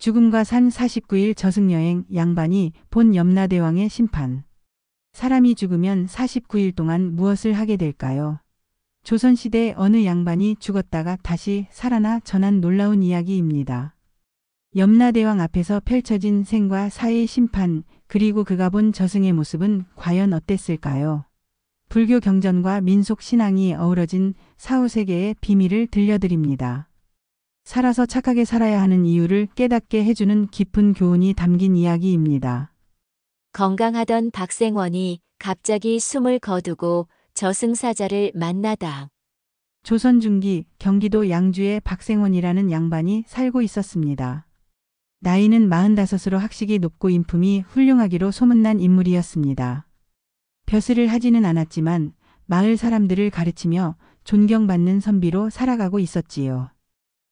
죽음과 산 49일 저승여행 양반이 본 염라대왕의 심판. 사람이 죽으면 49일 동안 무엇을 하게 될까요? 조선시대 어느 양반이 죽었다가 다시 살아나 전한 놀라운 이야기입니다. 염라대왕 앞에서 펼쳐진 생과 사의 심판, 그리고 그가 본 저승의 모습은 과연 어땠을까요? 불교 경전과 민속 신앙이 어우러진 사후세계의 비밀을 들려드립니다. 살아서 착하게 살아야 하는 이유를 깨닫게 해주는 깊은 교훈이 담긴 이야기입니다. 건강하던 박생원이 갑자기 숨을 거두고 저승사자를 만나다. 조선 중기 경기도 양주에 박생원이라는 양반이 살고 있었습니다. 나이는 45으로 학식이 높고 인품이 훌륭하기로 소문난 인물이었습니다. 벼슬을 하지는 않았지만 마을 사람들을 가르치며 존경받는 선비로 살아가고 있었지요.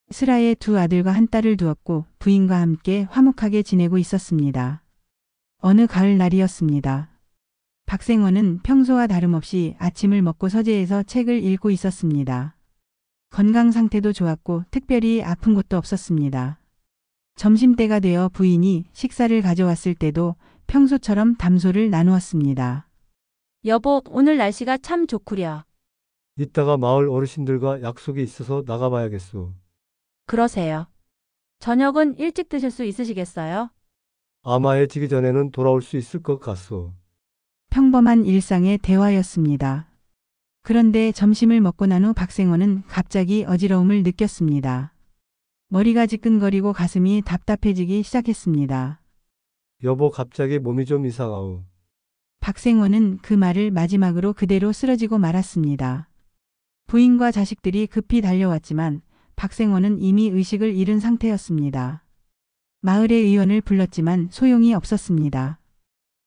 슬하에 두 아들과 한 딸을 두었고 부인과 함께 화목하게 지내고 있었습니다. 어느 가을 날이었습니다. 박생원은 평소와 다름없이 아침을 먹고 서재에서 책을 읽고 있었습니다. 건강 상태도 좋았고 특별히 아픈 곳도 없었습니다. 점심때가 되어 부인이 식사를 가져왔을 때도 평소처럼 담소를 나누었습니다. 여보, 오늘 날씨가 참 좋구려. 이따가 마을 어르신들과 약속이 있어서 나가봐야겠소. 그러세요. 저녁은 일찍 드실 수 있으시겠어요? 아마 해지기 전에는 돌아올 수 있을 것 같소. 평범한 일상의 대화였습니다. 그런데 점심을 먹고 난 후 박생원은 갑자기 어지러움을 느꼈습니다. 머리가 지끈거리고 가슴이 답답해지기 시작했습니다. 여보, 갑자기 몸이 좀 이상하오. 박생원은 그 말을 마지막으로 그대로 쓰러지고 말았습니다. 부인과 자식들이 급히 달려왔지만 박생원은 이미 의식을 잃은 상태였습니다. 마을의 의원을 불렀지만 소용이 없었습니다.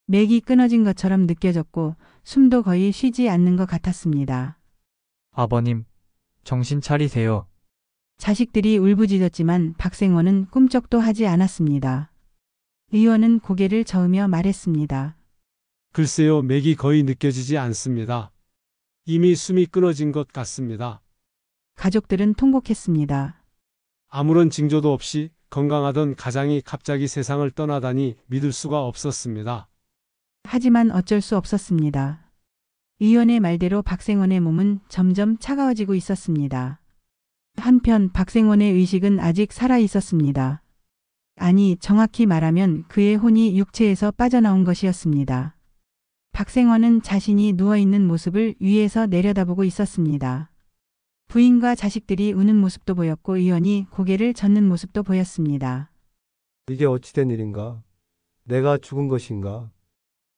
맥이 끊어진 것처럼 느껴졌고 숨도 거의 쉬지 않는 것 같았습니다. 아버님, 정신 차리세요. 자식들이 울부짖었지만 박생원은 꿈쩍도 하지 않았습니다. 의원은 고개를 저으며 말했습니다. 글쎄요, 맥이 거의 느껴지지 않습니다. 이미 숨이 끊어진 것 같습니다. 가족들은 통곡했습니다. 아무런 징조도 없이 건강하던 가장이 갑자기 세상을 떠나다니 믿을 수가 없었습니다. 하지만 어쩔 수 없었습니다. 의원의 말대로 박생원의 몸은 점점 차가워지고 있었습니다. 한편 박생원의 의식은 아직 살아 있었습니다. 아니, 정확히 말하면 그의 혼이 육체에서 빠져나온 것이었습니다. 박생원은 자신이 누워있는 모습을 위에서 내려다보고 있었습니다. 부인과 자식들이 우는 모습도 보였고 의원이 고개를 젓는 모습도 보였습니다. 이게 어찌된 일인가? 내가 죽은 것인가?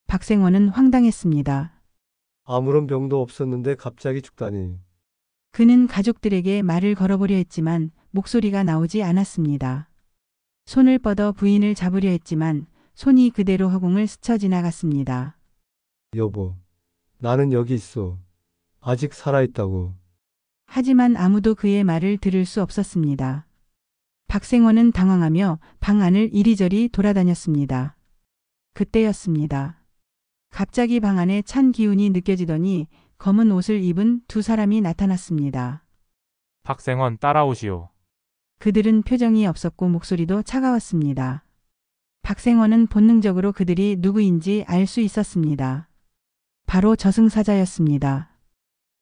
박생원은 황당했습니다. 아무런 병도 없었는데 갑자기 죽다니. 그는 가족들에게 말을 걸어보려 했지만 목소리가 나오지 않았습니다. 손을 뻗어 부인을 잡으려 했지만 손이 그대로 허공을 스쳐 지나갔습니다. 여보, 나는 여기 있어. 아직 살아있다고. 하지만 아무도 그의 말을 들을 수 없었습니다. 박생원은 당황하며 방 안을 이리저리 돌아다녔습니다. 그때였습니다. 갑자기 방 안에 찬 기운이 느껴지더니 검은 옷을 입은 두 사람이 나타났습니다. 박생원 따라오시오. 그들은 표정이 없었고 목소리도 차가웠습니다. 박생원은 본능적으로 그들이 누구인지 알 수 있었습니다. 바로 저승사자였습니다.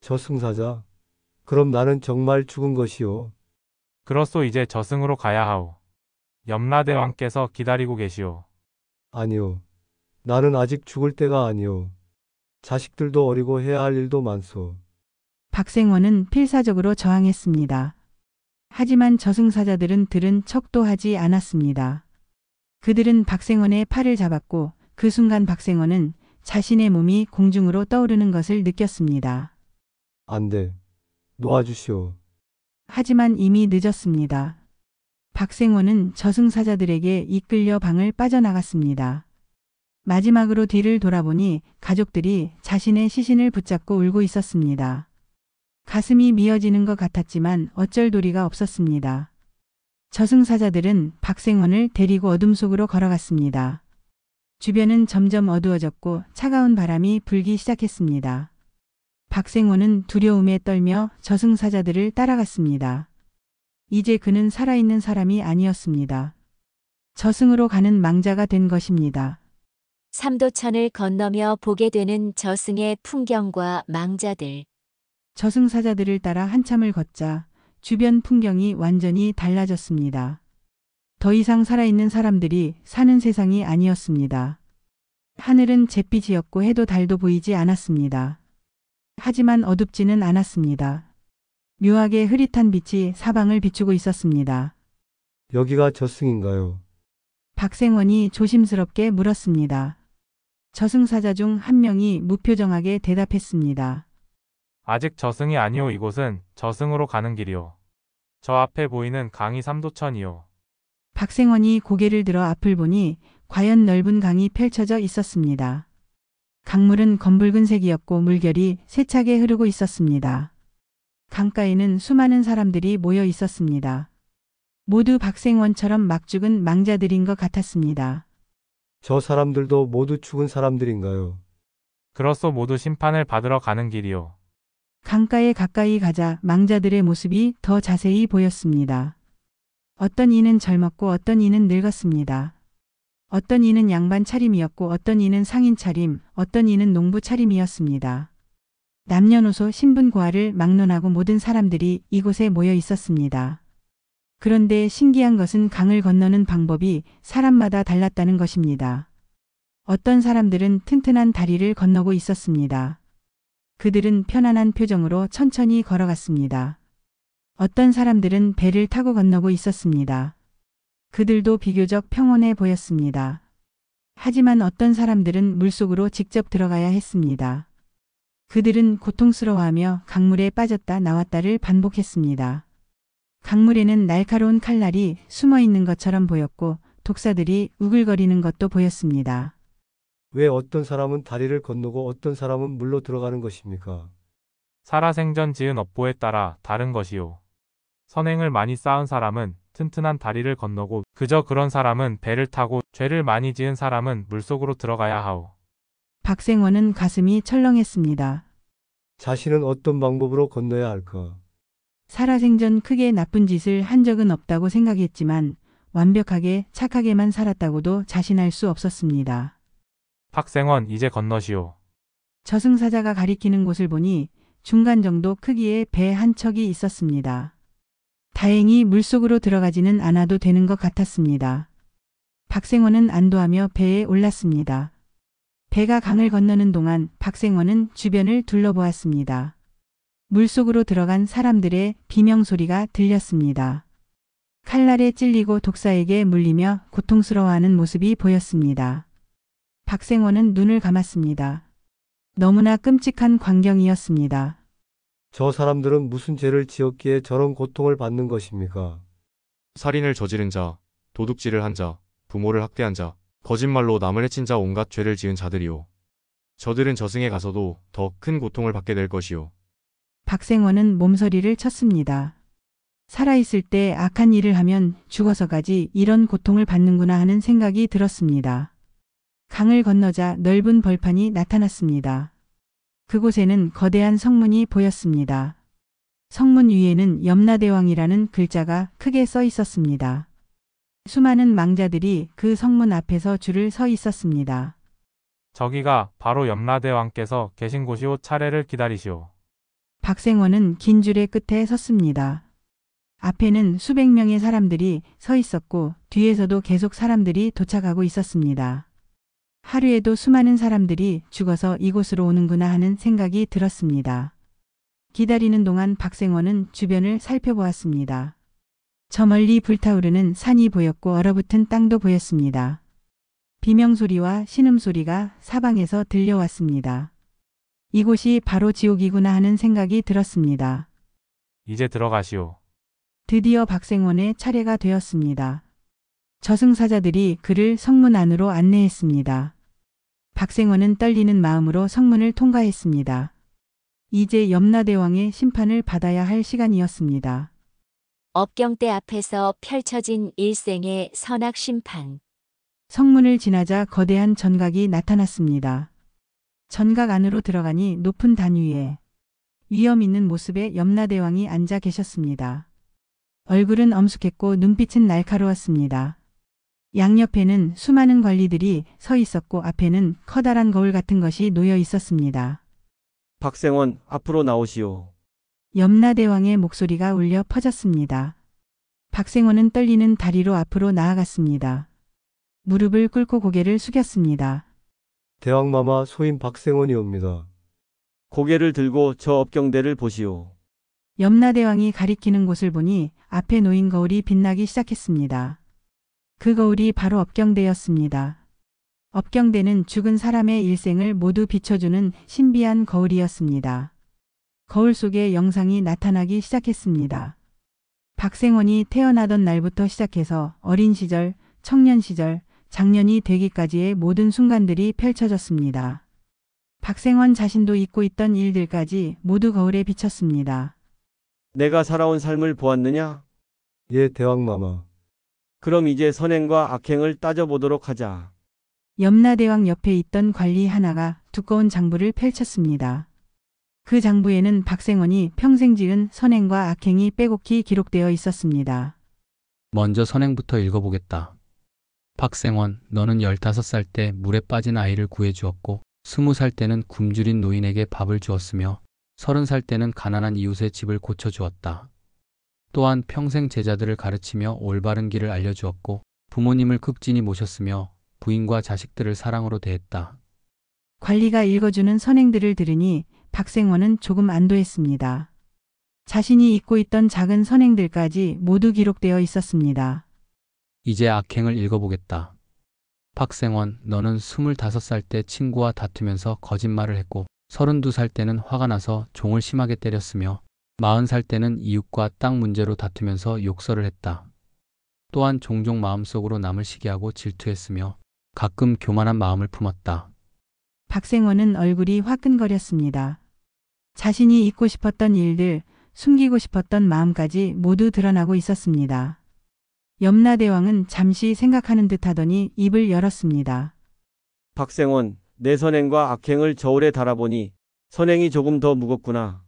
저승사자? 그럼 나는 정말 죽은 것이오. 그렇소, 이제 저승으로 가야 하오. 염라대왕께서 기다리고 계시오. 아니오. 나는 아직 죽을 때가 아니오. 자식들도 어리고 해야 할 일도 많소. 박생원은 필사적으로 저항했습니다. 하지만 저승사자들은 들은 척도 하지 않았습니다. 그들은 박생원의 팔을 잡았고 그 순간 박생원은 자신의 몸이 공중으로 떠오르는 것을 느꼈습니다. 안 돼. 놓아주시오. 하지만 이미 늦었습니다. 박생원은 저승사자들에게 이끌려 방을 빠져나갔습니다. 마지막으로 뒤를 돌아보니 가족들이 자신의 시신을 붙잡고 울고 있었습니다. 가슴이 미어지는 것 같았지만 어쩔 도리가 없었습니다. 저승사자들은 박생원을 데리고 어둠 속으로 걸어갔습니다. 주변은 점점 어두워졌고 차가운 바람이 불기 시작했습니다. 박생원은 두려움에 떨며 저승사자들을 따라갔습니다. 이제 그는 살아있는 사람이 아니었습니다. 저승으로 가는 망자가 된 것입니다. 삼도천을 건너며 보게 되는 저승의 풍경과 망자들. 저승사자들을 따라 한참을 걷자 주변 풍경이 완전히 달라졌습니다. 더 이상 살아있는 사람들이 사는 세상이 아니었습니다. 하늘은 잿빛이었고 해도 달도 보이지 않았습니다. 하지만 어둡지는 않았습니다. 묘하게 흐릿한 빛이 사방을 비추고 있었습니다. 여기가 저승인가요? 박생원이 조심스럽게 물었습니다. 저승사자 중 한 명이 무표정하게 대답했습니다. 아직 저승이 아니오. 이곳은 저승으로 가는 길이오. 저 앞에 보이는 강이 삼도천이오. 박생원이 고개를 들어 앞을 보니 과연 넓은 강이 펼쳐져 있었습니다. 강물은 검붉은색이었고 물결이 세차게 흐르고 있었습니다. 강가에는 수많은 사람들이 모여 있었습니다. 모두 박생원처럼 막 죽은 망자들인 것 같았습니다. 저 사람들도 모두 죽은 사람들인가요? 그렇소. 모두 심판을 받으러 가는 길이오. 강가에 가까이 가자 망자들의 모습이 더 자세히 보였습니다. 어떤 이는 젊었고 어떤 이는 늙었습니다. 어떤 이는 양반 차림이었고 어떤 이는 상인 차림, 어떤 이는 농부 차림이었습니다. 남녀노소 신분고하를 막론하고 모든 사람들이 이곳에 모여 있었습니다. 그런데 신기한 것은 강을 건너는 방법이 사람마다 달랐다는 것입니다. 어떤 사람들은 튼튼한 다리를 건너고 있었습니다. 그들은 편안한 표정으로 천천히 걸어갔습니다. 어떤 사람들은 배를 타고 건너고 있었습니다. 그들도 비교적 평온해 보였습니다. 하지만 어떤 사람들은 물속으로 직접 들어가야 했습니다. 그들은 고통스러워하며 강물에 빠졌다 나왔다를 반복했습니다. 강물에는 날카로운 칼날이 숨어 있는 것처럼 보였고 독사들이 우글거리는 것도 보였습니다. 왜 어떤 사람은 다리를 건너고 어떤 사람은 물로 들어가는 것입니까? 살아생전 지은 업보에 따라 다른 것이오. 선행을 많이 쌓은 사람은 튼튼한 다리를 건너고 그저 그런 사람은 배를 타고 죄를 많이 지은 사람은 물속으로 들어가야 하오. 박생원은 가슴이 철렁했습니다. 자신은 어떤 방법으로 건너야 할까? 살아생전 크게 나쁜 짓을 한 적은 없다고 생각했지만 완벽하게 착하게만 살았다고도 자신할 수 없었습니다. 박생원, 이제 건너시오. 저승사자가 가리키는 곳을 보니 중간 정도 크기의 배 한 척이 있었습니다. 다행히 물속으로 들어가지는 않아도 되는 것 같았습니다. 박생원은 안도하며 배에 올랐습니다. 배가 강을 건너는 동안 박생원은 주변을 둘러보았습니다. 물속으로 들어간 사람들의 비명소리가 들렸습니다. 칼날에 찔리고 독사에게 물리며 고통스러워하는 모습이 보였습니다. 박생원은 눈을 감았습니다. 너무나 끔찍한 광경이었습니다. 저 사람들은 무슨 죄를 지었기에 저런 고통을 받는 것입니까? 살인을 저지른 자, 도둑질을 한 자, 부모를 학대한 자, 거짓말로 남을 해친 자 온갖 죄를 지은 자들이오. 저들은 저승에 가서도 더 큰 고통을 받게 될 것이오. 박생원은 몸서리를 쳤습니다. 살아있을 때 악한 일을 하면 죽어서까지 이런 고통을 받는구나 하는 생각이 들었습니다. 강을 건너자 넓은 벌판이 나타났습니다. 그곳에는 거대한 성문이 보였습니다. 성문 위에는 염라대왕이라는 글자가 크게 써 있었습니다. 수많은 망자들이 그 성문 앞에서 줄을 서 있었습니다. 저기가 바로 염라대왕께서 계신 곳이오. 차례를 기다리시오. 박생원은 긴 줄의 끝에 섰습니다. 앞에는 수백 명의 사람들이 서 있었고 뒤에서도 계속 사람들이 도착하고 있었습니다. 하루에도 수많은 사람들이 죽어서 이곳으로 오는구나 하는 생각이 들었습니다. 기다리는 동안 박생원은 주변을 살펴보았습니다. 저 멀리 불타오르는 산이 보였고 얼어붙은 땅도 보였습니다. 비명소리와 신음소리가 사방에서 들려왔습니다. 이곳이 바로 지옥이구나 하는 생각이 들었습니다. 이제 들어가시오. 드디어 박생원의 차례가 되었습니다. 저승사자들이 그를 성문 안으로 안내했습니다. 박생원은 떨리는 마음으로 성문을 통과했습니다. 이제 염라대왕의 심판을 받아야 할 시간이었습니다. 업경대 앞에서 펼쳐진 일생의 선악 심판. 성문을 지나자 거대한 전각이 나타났습니다. 전각 안으로 들어가니 높은 단 위에 위엄 있는 모습의 염라대왕이 앉아 계셨습니다. 얼굴은 엄숙했고 눈빛은 날카로웠습니다. 양옆에는 수많은 관리들이 서 있었고 앞에는 커다란 거울 같은 것이 놓여 있었습니다. 박생원, 앞으로 나오시오. 염라대왕의 목소리가 울려 퍼졌습니다. 박생원은 떨리는 다리로 앞으로 나아갔습니다. 무릎을 꿇고 고개를 숙였습니다. 대왕마마 소임 박생원이옵니다. 고개를 들고 저 업경대를 보시오. 염라대왕이 가리키는 곳을 보니 앞에 놓인 거울이 빛나기 시작했습니다. 그 거울이 바로 업경대였습니다. 업경대는 죽은 사람의 일생을 모두 비춰주는 신비한 거울이었습니다. 거울 속에 영상이 나타나기 시작했습니다. 박생원이 태어나던 날부터 시작해서 어린 시절, 청년 시절, 장년이 되기까지의 모든 순간들이 펼쳐졌습니다. 박생원 자신도 잊고 있던 일들까지 모두 거울에 비쳤습니다. 내가 살아온 삶을 보았느냐? 예, 대왕마마. 그럼 이제 선행과 악행을 따져보도록 하자. 염라대왕 옆에 있던 관리 하나가 두꺼운 장부를 펼쳤습니다. 그 장부에는 박생원이 평생 지은 선행과 악행이 빼곡히 기록되어 있었습니다. 먼저 선행부터 읽어보겠다. 박생원, 너는 15살 때 물에 빠진 아이를 구해주었고 20살 때는 굶주린 노인에게 밥을 주었으며 30살 때는 가난한 이웃의 집을 고쳐주었다. 또한 평생 제자들을 가르치며 올바른 길을 알려주었고 부모님을 극진히 모셨으며 부인과 자식들을 사랑으로 대했다. 관리가 읽어주는 선행들을 들으니 박생원은 조금 안도했습니다. 자신이 잊고 있던 작은 선행들까지 모두 기록되어 있었습니다. 이제 악행을 읽어보겠다. 박생원, 너는 25살 때 친구와 다투면서 거짓말을 했고 32살 때는 화가 나서 종을 심하게 때렸으며 40살 때는 이웃과 땅 문제로 다투면서 욕설을 했다. 또한 종종 마음속으로 남을 시기하고 질투했으며 가끔 교만한 마음을 품었다. 박생원은 얼굴이 화끈거렸습니다. 자신이 잊고 싶었던 일들, 숨기고 싶었던 마음까지 모두 드러나고 있었습니다. 염라대왕은 잠시 생각하는 듯 하더니 입을 열었습니다. 박생원, 내 선행과 악행을 저울에 달아보니 선행이 조금 더 무겁구나.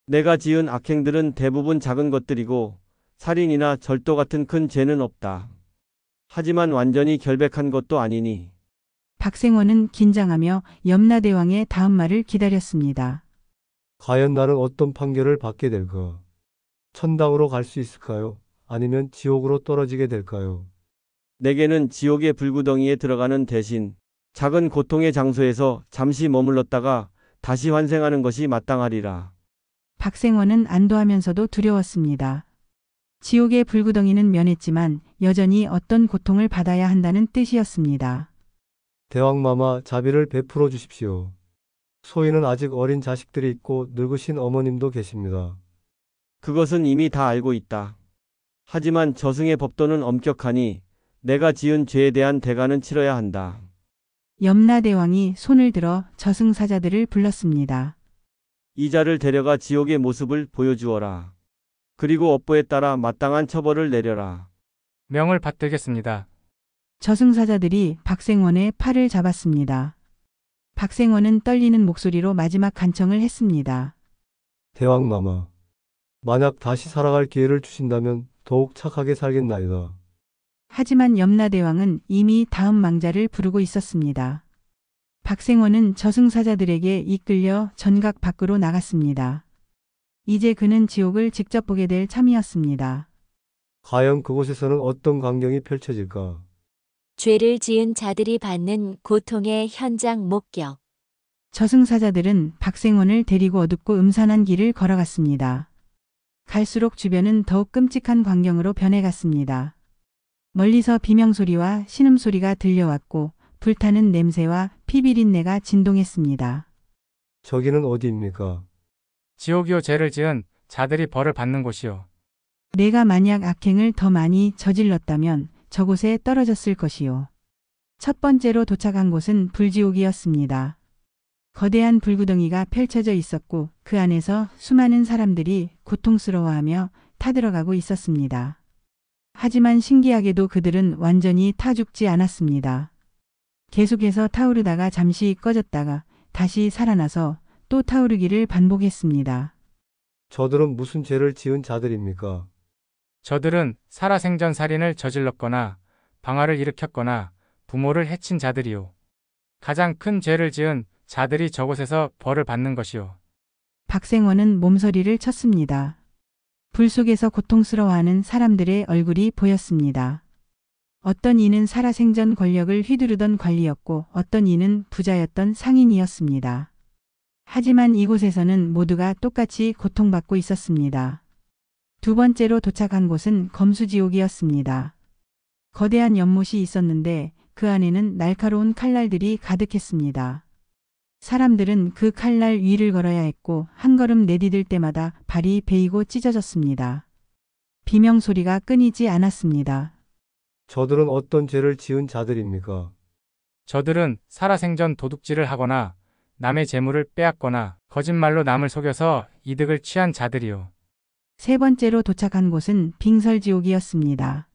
내가 지은 악행들은 대부분 작은 것들이고 살인이나 절도 같은 큰 죄는 없다. 하지만 완전히 결백한 것도 아니니. 박생원은 긴장하며 염라대왕의 다음 말을 기다렸습니다. 과연 나는 어떤 판결을 받게 될까? 천당으로 갈 수 있을까요? 아니면 지옥으로 떨어지게 될까요? 내게는 지옥의 불구덩이에 들어가는 대신 작은 고통의 장소에서 잠시 머물렀다가 다시 환생하는 것이 마땅하리라. 박생원은 안도하면서도 두려웠습니다. 지옥의 불구덩이는 면했지만 여전히 어떤 고통을 받아야 한다는 뜻이었습니다. 대왕마마 자비를 베풀어 주십시오. 소인은 아직 어린 자식들이 있고 늙으신 어머님도 계십니다. 그것은 이미 다 알고 있다. 하지만 저승의 법도는 엄격하니 내가 지은 죄에 대한 대가는 치러야 한다. 염라대왕이 손을 들어 저승사자들을 불렀습니다. 이자를 데려가 지옥의 모습을 보여주어라. 그리고 업보에 따라 마땅한 처벌을 내려라. 명을 받들겠습니다. 저승사자들이 박생원의 팔을 잡았습니다. 박생원은 떨리는 목소리로 마지막 간청을 했습니다. 대왕마마, 만약 다시 살아갈 기회를 주신다면 더욱 착하게 살겠나이다. 하지만 염라대왕은 이미 다음 망자를 부르고 있었습니다. 박생원은 저승사자들에게 이끌려 전각 밖으로 나갔습니다. 이제 그는 지옥을 직접 보게 될 참이었습니다. 과연 그곳에서는 어떤 광경이 펼쳐질까? 죄를 지은 자들이 받는 고통의 현장 목격. 저승사자들은 박생원을 데리고 어둡고 음산한 길을 걸어갔습니다. 갈수록 주변은 더욱 끔찍한 광경으로 변해갔습니다. 멀리서 비명소리와 신음소리가 들려왔고 불타는 냄새와 피비린내가 진동했습니다. 저기는 어디입니까? 지옥이요, 죄를 지은 자들이 벌을 받는 곳이요. 내가 만약 악행을 더 많이 저질렀다면 저곳에 떨어졌을 것이요. 첫 번째로 도착한 곳은 불지옥이었습니다. 거대한 불구덩이가 펼쳐져 있었고 그 안에서 수많은 사람들이 고통스러워하며 타들어가고 있었습니다. 하지만 신기하게도 그들은 완전히 타 죽지 않았습니다. 계속해서 타오르다가 잠시 꺼졌다가 다시 살아나서 또 타오르기를 반복했습니다. 저들은 무슨 죄를 지은 자들입니까? 저들은 살아생전 살인을 저질렀거나 방화를 일으켰거나 부모를 해친 자들이요. 가장 큰 죄를 지은 자들이 저곳에서 벌을 받는 것이요. 박생원은 몸서리를 쳤습니다. 불 속에서 고통스러워하는 사람들의 얼굴이 보였습니다. 어떤 이는 살아생전 권력을 휘두르던 관리였고 어떤 이는 부자였던 상인이었습니다. 하지만 이곳에서는 모두가 똑같이 고통받고 있었습니다. 두 번째로 도착한 곳은 검수지옥이었습니다. 거대한 연못이 있었는데 그 안에는 날카로운 칼날들이 가득했습니다. 사람들은 그 칼날 위를 걸어야 했고 한 걸음 내디딜 때마다 발이 베이고 찢어졌습니다. 비명 소리가 끊이지 않았습니다. 저들은 어떤 죄를 지은 자들입니까? 저들은 살아생전 도둑질을 하거나 남의 재물을 빼앗거나 거짓말로 남을 속여서 이득을 취한 자들이요. 세 번째로 도착한 곳은 빙설지옥이었습니다.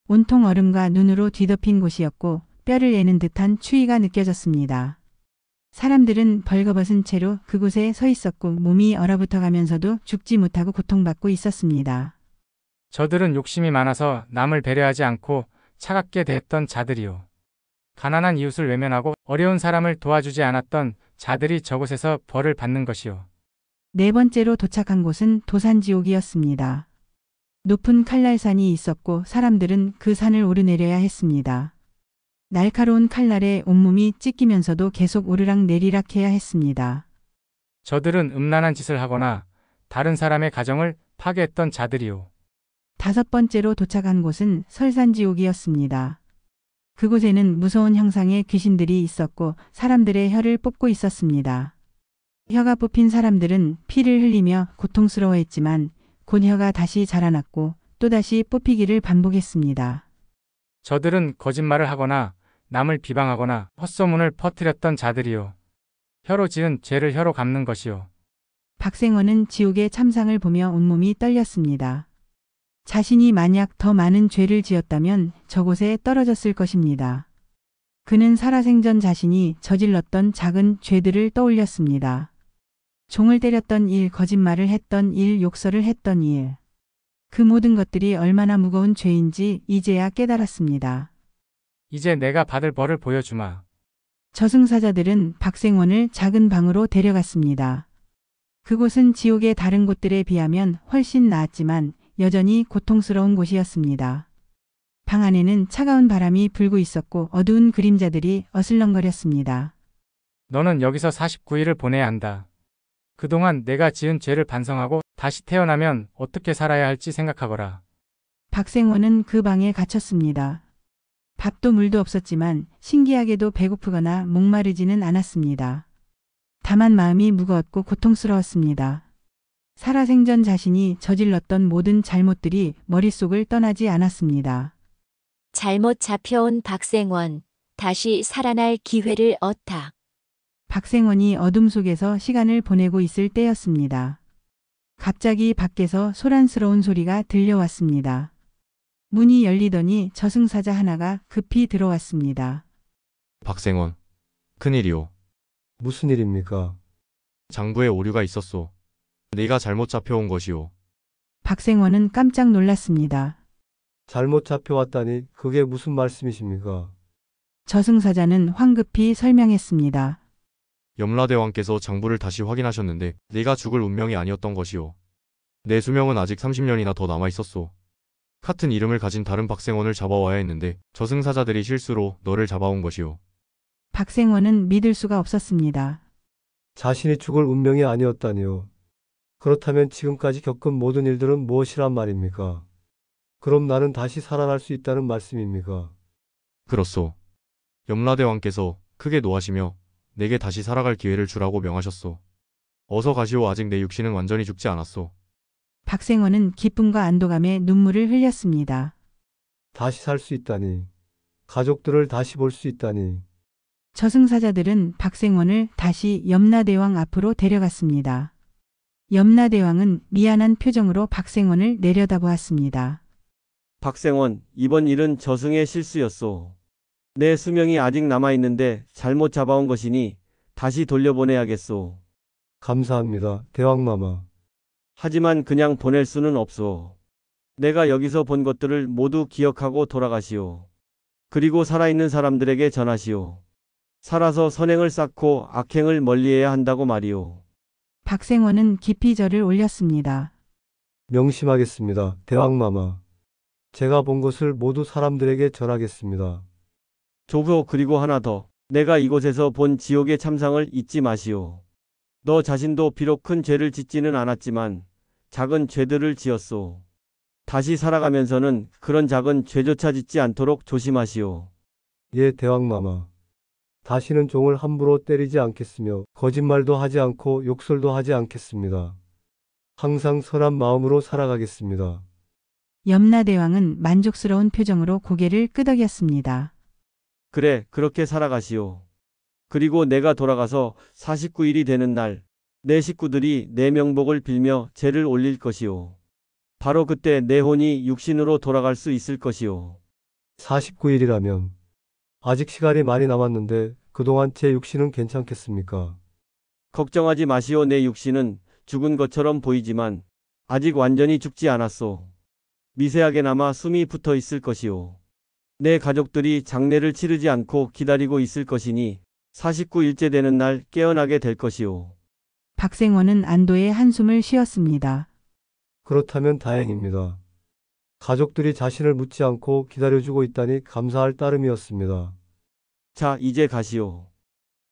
온통 얼음과 눈으로 뒤덮인 곳이었고 뼈를 애는 듯한 추위가 느껴졌습니다. 사람들은 벌거벗은 채로 그곳에 서 있었고 몸이 얼어붙어 가면서도 죽지 못하고 고통받고 있었습니다. 저들은 욕심이 많아서 남을 배려하지 않고 차갑게 대했던 자들이요. 가난한 이웃을 외면하고 어려운 사람을 도와주지 않았던 자들이 저곳에서 벌을 받는 것이요. 네 번째로 도착한 곳은 도산지옥이었습니다. 높은 칼날산이 있었고 사람들은 그 산을 오르내려야 했습니다. 날카로운 칼날에 온몸이 찢기면서도 계속 오르락 내리락 해야 했습니다. 저들은 음란한 짓을 하거나 다른 사람의 가정을 파괴했던 자들이요. 다섯 번째로 도착한 곳은 설산지옥이었습니다. 그곳에는 무서운 형상의 귀신들이 있었고 사람들의 혀를 뽑고 있었습니다. 혀가 뽑힌 사람들은 피를 흘리며 고통스러워했지만 곧 혀가 다시 자라났고 또다시 뽑히기를 반복했습니다. 저들은 거짓말을 하거나 남을 비방하거나 헛소문을 퍼뜨렸던 자들이요. 혀로 지은 죄를 혀로 갚는 것이요. 박생원은 지옥의 참상을 보며 온몸이 떨렸습니다. 자신이 만약 더 많은 죄를 지었다면 저곳에 떨어졌을 것입니다. 그는 살아생전 자신이 저질렀던 작은 죄들을 떠올렸습니다. 종을 때렸던 일, 거짓말을 했던 일, 욕설을 했던 일. 그 모든 것들이 얼마나 무거운 죄인지 이제야 깨달았습니다. 이제 내가 받을 벌을 보여주마. 저승사자들은 박생원을 작은 방으로 데려갔습니다. 그곳은 지옥의 다른 곳들에 비하면 훨씬 나았지만 여전히 고통스러운 곳이었습니다. 방 안에는 차가운 바람이 불고 있었고 어두운 그림자들이 어슬렁거렸습니다. 너는 여기서 49일을 보내야 한다. 그동안 내가 지은 죄를 반성하고 다시 태어나면 어떻게 살아야 할지 생각하거라. 박생원은 그 방에 갇혔습니다. 밥도 물도 없었지만 신기하게도 배고프거나 목마르지는 않았습니다. 다만 마음이 무거웠고 고통스러웠습니다. 살아생전 자신이 저질렀던 모든 잘못들이 머릿속을 떠나지 않았습니다. 잘못 잡혀온 박생원, 다시 살아날 기회를 얻다. 박생원이 어둠 속에서 시간을 보내고 있을 때였습니다. 갑자기 밖에서 소란스러운 소리가 들려왔습니다. 문이 열리더니 저승사자 하나가 급히 들어왔습니다. 박생원. 큰일이오. 무슨 일입니까? 장부에 오류가 있었소. 네가 잘못 잡혀온 것이오. 박생원은 깜짝 놀랐습니다. 잘못 잡혀왔다니 그게 무슨 말씀이십니까? 저승사자는 황급히 설명했습니다. 염라대왕께서 장부를 다시 확인하셨는데 네가 죽을 운명이 아니었던 것이오. 내 수명은 아직 30년이나 더 남아있었소. 같은 이름을 가진 다른 박생원을 잡아와야 했는데 저승사자들이 실수로 너를 잡아온 것이오. 박생원은 믿을 수가 없었습니다. 자신이 죽을 운명이 아니었다니요. 그렇다면 지금까지 겪은 모든 일들은 무엇이란 말입니까? 그럼 나는 다시 살아날 수 있다는 말씀입니까? 그렇소. 염라대왕께서 크게 노하시며 내게 다시 살아갈 기회를 주라고 명하셨소. 어서 가시오. 아직 내 육신은 완전히 죽지 않았소. 박생원은 기쁨과 안도감에 눈물을 흘렸습니다. 다시 살 수 있다니. 가족들을 다시 볼 수 있다니. 저승사자들은 박생원을 다시 염라대왕 앞으로 데려갔습니다. 염라대왕은 미안한 표정으로 박생원을 내려다보았습니다. 박생원, 이번 일은 저승의 실수였소. 내 수명이 아직 남아있는데 잘못 잡아온 것이니 다시 돌려보내야겠소. 감사합니다, 대왕마마. 하지만 그냥 보낼 수는 없소. 내가 여기서 본 것들을 모두 기억하고 돌아가시오. 그리고 살아있는 사람들에게 전하시오. 살아서 선행을 쌓고 악행을 멀리해야 한다고 말이오. 박생원은 깊이 절을 올렸습니다. 명심하겠습니다. 대왕마마. 제가 본 것을 모두 사람들에게 전하겠습니다. 조교 그리고 하나 더. 내가 이곳에서 본 지옥의 참상을 잊지 마시오. 너 자신도 비록 큰 죄를 짓지는 않았지만 작은 죄들을 지었소. 다시 살아가면서는 그런 작은 죄조차 짓지 않도록 조심하시오. 예, 대왕마마. 다시는 종을 함부로 때리지 않겠으며 거짓말도 하지 않고 욕설도 하지 않겠습니다. 항상 선한 마음으로 살아가겠습니다. 염라대왕은 만족스러운 표정으로 고개를 끄덕였습니다. 그래, 그렇게 살아가시오. 그리고 내가 돌아가서 49일이 되는 날, 내 식구들이 내 명복을 빌며 제를 올릴 것이오. 바로 그때 내 혼이 육신으로 돌아갈 수 있을 것이오. 49일이라면 아직 시간이 많이 남았는데 그동안 제 육신은 괜찮겠습니까? 걱정하지 마시오. 내 육신은 죽은 것처럼 보이지만 아직 완전히 죽지 않았소. 미세하게나마 숨이 붙어 있을 것이오. 내 가족들이 장례를 치르지 않고 기다리고 있을 것이니 49일째 되는 날 깨어나게 될 것이오. 박생원은 안도의 한숨을 쉬었습니다. 그렇다면 다행입니다. 가족들이 자신을 묻지 않고 기다려주고 있다니 감사할 따름이었습니다. 자, 이제 가시오.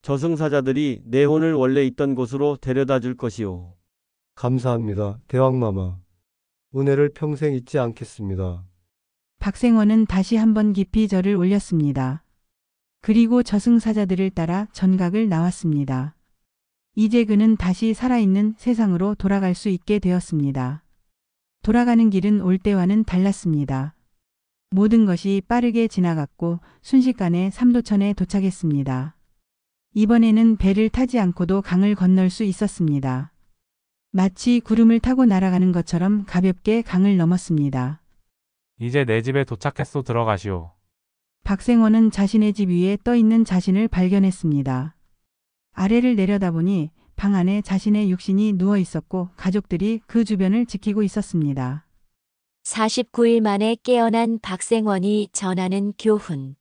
저승사자들이 내 혼을 원래 있던 곳으로 데려다 줄 것이오. 감사합니다. 대왕마마. 은혜를 평생 잊지 않겠습니다. 박생원은 다시 한번 깊이 절을 올렸습니다. 그리고 저승사자들을 따라 전각을 나왔습니다. 이제 그는 다시 살아있는 세상으로 돌아갈 수 있게 되었습니다. 돌아가는 길은 올 때와는 달랐습니다. 모든 것이 빠르게 지나갔고 순식간에 삼도천에 도착했습니다. 이번에는 배를 타지 않고도 강을 건널 수 있었습니다. 마치 구름을 타고 날아가는 것처럼 가볍게 강을 넘었습니다. 이제 내 집에 도착했소. 들어가시오. 박생원은 자신의 집 위에 떠 있는 자신을 발견했습니다. 아래를 내려다보니 방 안에 자신의 육신이 누워 있었고 가족들이 그 주변을 지키고 있었습니다. 49일 만에 깨어난 박생원이 전하는 교훈.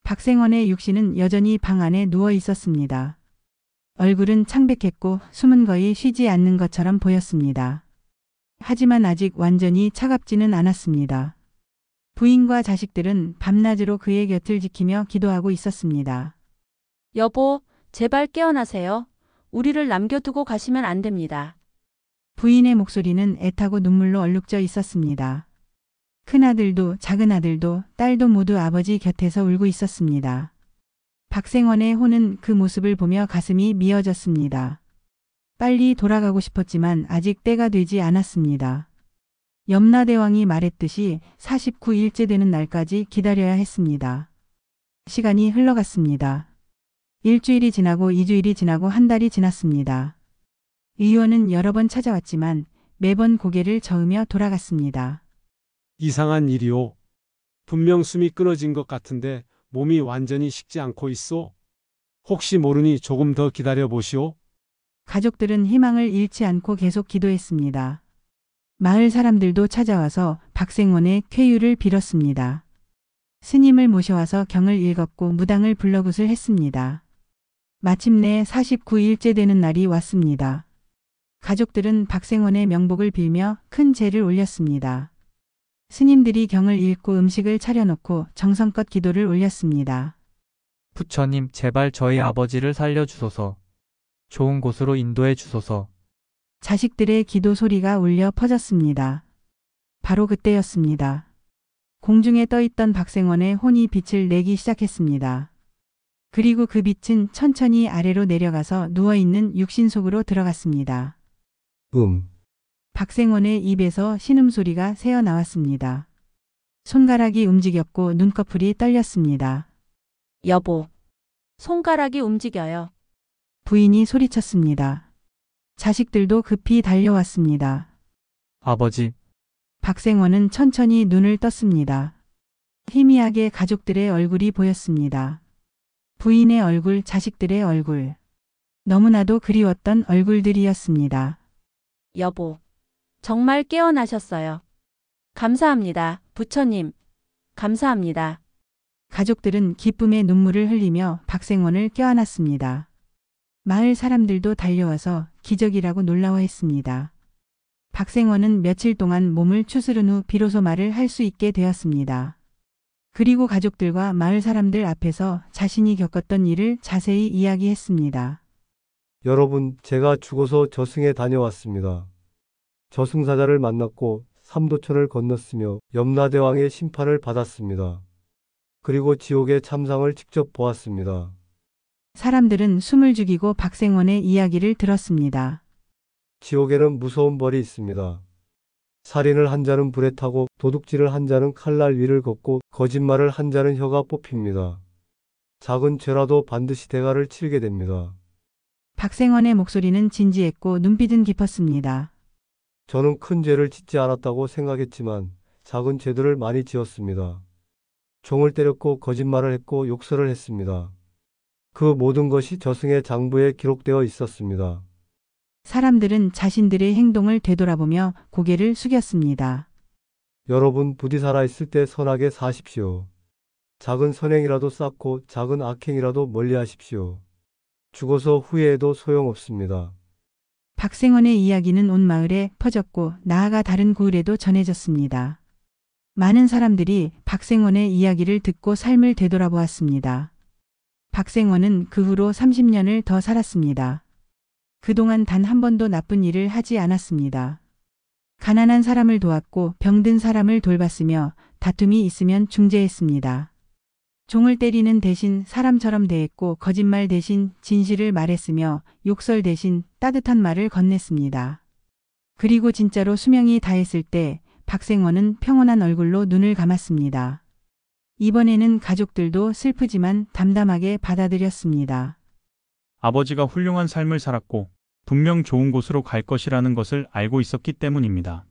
박생원의 육신은 여전히 방 안에 누워 있었습니다. 얼굴은 창백했고 숨은 거의 쉬지 않는 것처럼 보였습니다. 하지만 아직 완전히 차갑지는 않았습니다. 부인과 자식들은 밤낮으로 그의 곁을 지키며 기도하고 있었습니다. 여보, 제발 깨어나세요. 우리를 남겨두고 가시면 안 됩니다. 부인의 목소리는 애타고 눈물로 얼룩져 있었습니다. 큰아들도 작은아들도 딸도 모두 아버지 곁에서 울고 있었습니다. 박생원의 혼은 그 모습을 보며 가슴이 미어졌습니다. 빨리 돌아가고 싶었지만 아직 때가 되지 않았습니다. 염라대왕이 말했듯이 49일째 되는 날까지 기다려야 했습니다. 시간이 흘러갔습니다. 일주일이 지나고 2주일이 지나고 한 달이 지났습니다. 의원은 여러 번 찾아왔지만 매번 고개를 저으며 돌아갔습니다. 이상한 일이오. 분명 숨이 끊어진 것 같은데 몸이 완전히 식지 않고 있어. 혹시 모르니 조금 더 기다려 보시오. 가족들은 희망을 잃지 않고 계속 기도했습니다. 마을 사람들도 찾아와서 박생원의 쾌유를 빌었습니다. 스님을 모셔와서 경을 읽었고 무당을 불러굿을 했습니다. 마침내 49일째 되는 날이 왔습니다. 가족들은 박생원의 명복을 빌며 큰 제를 올렸습니다. 스님들이 경을 읽고 음식을 차려놓고 정성껏 기도를 올렸습니다. 부처님, 제발 저희 아버지를 살려주소서. 좋은 곳으로 인도해 주소서. 자식들의 기도 소리가 울려 퍼졌습니다. 바로 그때였습니다. 공중에 떠있던 박생원의 혼이 빛을 내기 시작했습니다. 그리고 그 빛은 천천히 아래로 내려가서 누워있는 육신 속으로 들어갔습니다. 박생원의 입에서 신음소리가 새어나왔습니다. 손가락이 움직였고 눈꺼풀이 떨렸습니다. 여보, 손가락이 움직여요. 부인이 소리쳤습니다. 자식들도 급히 달려왔습니다. 아버지, 박생원은 천천히 눈을 떴습니다. 희미하게 가족들의 얼굴이 보였습니다. 부인의 얼굴, 자식들의 얼굴. 너무나도 그리웠던 얼굴들이었습니다. 여보, 정말 깨어나셨어요. 감사합니다, 부처님. 감사합니다. 가족들은 기쁨의 눈물을 흘리며 박생원을 껴안았습니다. 마을 사람들도 달려와서 기적이라고 놀라워했습니다. 박생원은 며칠 동안 몸을 추스른 후 비로소 말을 할 수 있게 되었습니다. 그리고 가족들과 마을 사람들 앞에서 자신이 겪었던 일을 자세히 이야기했습니다. 여러분, 제가 죽어서 저승에 다녀왔습니다. 저승사자를 만났고 삼도천을 건넜으며 염라대왕의 심판을 받았습니다. 그리고 지옥의 참상을 직접 보았습니다. 사람들은 숨을 죽이고 박생원의 이야기를 들었습니다. 지옥에는 무서운 벌이 있습니다. 살인을 한 자는 불에 타고 도둑질을 한 자는 칼날 위를 걷고 거짓말을 한 자는 혀가 뽑힙니다. 작은 죄라도 반드시 대가를 치르게 됩니다. 박생원의 목소리는 진지했고 눈빛은 깊었습니다. 저는 큰 죄를 짓지 않았다고 생각했지만 작은 죄들을 많이 지었습니다. 종을 때렸고 거짓말을 했고 욕설을 했습니다. 그 모든 것이 저승의 장부에 기록되어 있었습니다. 사람들은 자신들의 행동을 되돌아보며 고개를 숙였습니다. 여러분, 부디 살아있을 때 선하게 사십시오. 작은 선행이라도 쌓고 작은 악행이라도 멀리하십시오. 죽어서 후회해도 소용없습니다. 박생원의 이야기는 온 마을에 퍼졌고 나아가 다른 고을에도 전해졌습니다. 많은 사람들이 박생원의 이야기를 듣고 삶을 되돌아보았습니다. 박생원은 그 후로 30년을 더 살았습니다. 그동안 단 한 번도 나쁜 일을 하지 않았습니다. 가난한 사람을 도왔고 병든 사람을 돌봤으며 다툼이 있으면 중재했습니다. 종을 때리는 대신 사람처럼 대했고 거짓말 대신 진실을 말했으며 욕설 대신 따뜻한 말을 건넸습니다. 그리고 진짜로 수명이 다했을 때 박생원은 평온한 얼굴로 눈을 감았습니다. 이번에는 가족들도 슬프지만 담담하게 받아들였습니다. 아버지가 훌륭한 삶을 살았고 분명 좋은 곳으로 갈 것이라는 것을 알고 있었기 때문입니다.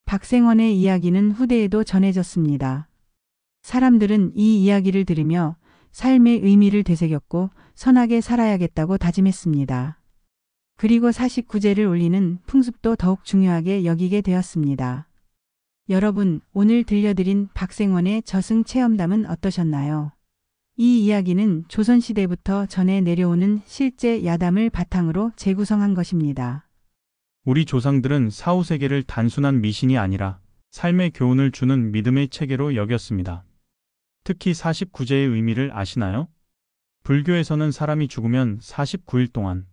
박생원의 이야기는 후대에도 전해졌습니다. 사람들은 이 이야기를 들으며 삶의 의미를 되새겼고 선하게 살아야겠다고 다짐했습니다. 그리고 49제를 올리는 풍습도 더욱 중요하게 여기게 되었습니다. 여러분, 오늘 들려드린 박생원의 저승 체험담은 어떠셨나요? 이 이야기는 조선시대부터 전해 내려오는 실제 야담을 바탕으로 재구성한 것입니다. 우리 조상들은 사후세계를 단순한 미신이 아니라 삶의 교훈을 주는 믿음의 체계로 여겼습니다. 특히 49제의 의미를 아시나요? 불교에서는 사람이 죽으면 49일 동안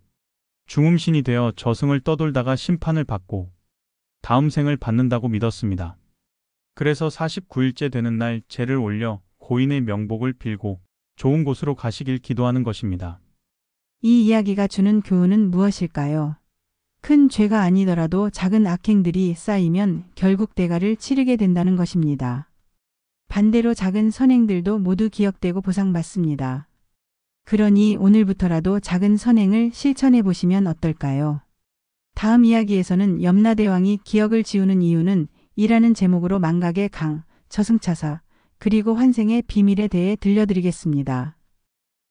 중음신이 되어 저승을 떠돌다가 심판을 받고 다음 생을 받는다고 믿었습니다. 그래서 49일째 되는 날 제를 올려 고인의 명복을 빌고 좋은 곳으로 가시길 기도하는 것입니다. 이 이야기가 주는 교훈은 무엇일까요? 큰 죄가 아니더라도 작은 악행들이 쌓이면 결국 대가를 치르게 된다는 것입니다. 반대로 작은 선행들도 모두 기억되고 보상받습니다. 그러니 오늘부터라도 작은 선행을 실천해 보시면 어떨까요? 다음 이야기에서는 염라대왕이 기억을 지우는 이유는 이라는 제목으로 망각의 강, 저승차사, 그리고 환생의 비밀에 대해 들려드리겠습니다.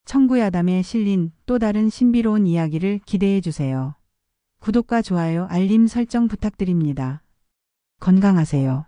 청구야담에 실린 또 다른 신비로운 이야기를 기대해 주세요. 구독과 좋아요, 알림 설정 부탁드립니다. 건강하세요.